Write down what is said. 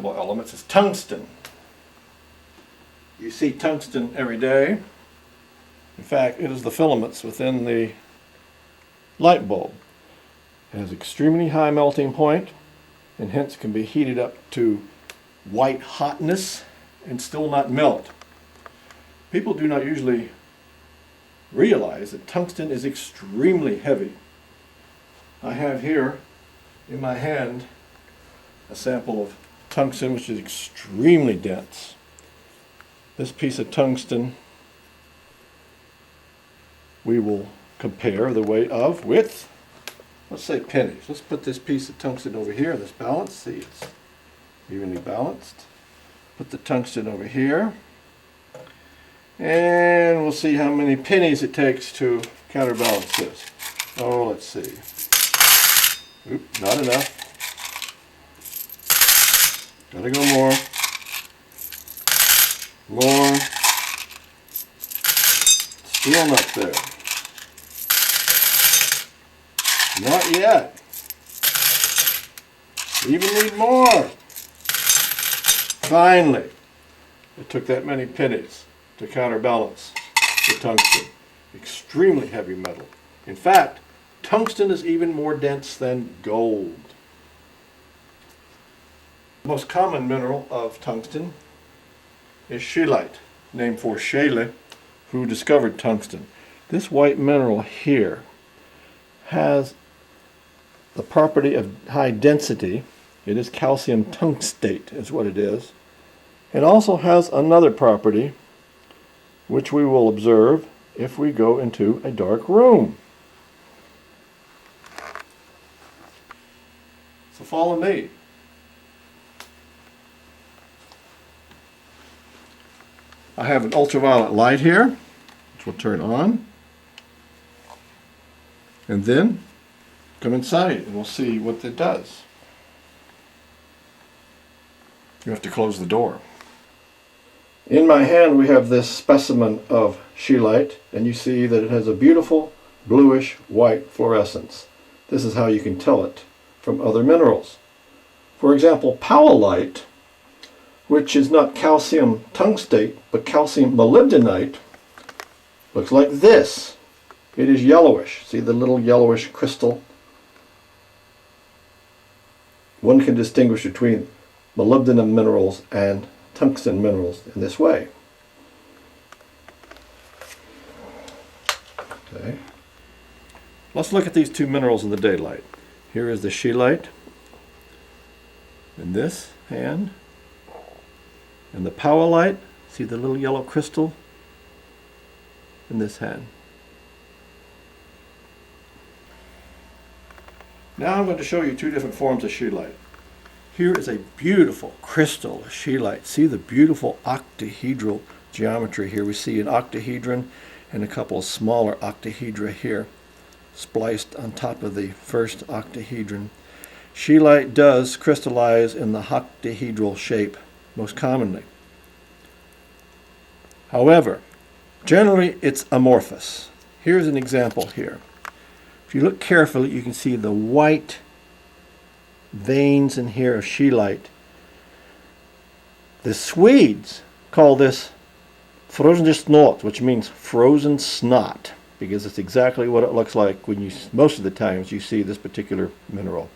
elements is tungsten. You see tungsten every day. In fact, it is the filaments within the light bulb. It has extremely high melting point and hence can be heated up to white hotness and still not melt. People do not usually realize that tungsten is extremely heavy. I have here in my hand a sample of tungsten which is extremely dense. This piece of tungsten we will compare the weight of with, let's say, pennies. Let's put this piece of tungsten over here, this balance. See, it's evenly balanced. Put the tungsten over here. And we'll see how many pennies it takes to counterbalance this. Oh, let's see. Oop, not enough. Gotta go more. More. Still not there. Not yet. Even need more. Finally, it took that many pennies to counterbalance the tungsten. Extremely heavy metal. In fact, tungsten is even more dense than gold. The most common mineral of tungsten is scheelite, named for Scheele, who discovered tungsten. This white mineral here has the property of high density. It is calcium tungstate is what it is. It also has another property which we will observe if we go into a dark room. So follow me. I have an ultraviolet light here, which will turn on. And then come inside and we'll see what it does. You have to close the door. In my hand we have this specimen of scheelite, and you see that it has a beautiful bluish white fluorescence. This is how you can tell it from other minerals. For example, powellite, which is not calcium tungstate but calcium molybdenite, looks like this. It is yellowish. See the little yellowish crystal? One can distinguish between molybdenum minerals and tungsten minerals in this way. Okay. Let's look at these two minerals in the daylight. Here is the scheelite in this hand, and the powellite. See the little yellow crystal in this hand. Now I'm going to show you two different forms of scheelite. Here is a beautiful crystal of scheelite. See the beautiful octahedral geometry here. We see an octahedron and a couple of smaller octahedra here spliced on top of the first octahedron. Scheelite does crystallize in the octahedral shape most commonly. However, generally it's amorphous. Here's an example here. If you look carefully, you can see the white veins in here of scheelite. The Swedes call this frozen snot, which means frozen snot, because it's exactly what it looks like when you, most of the times, you see this particular mineral.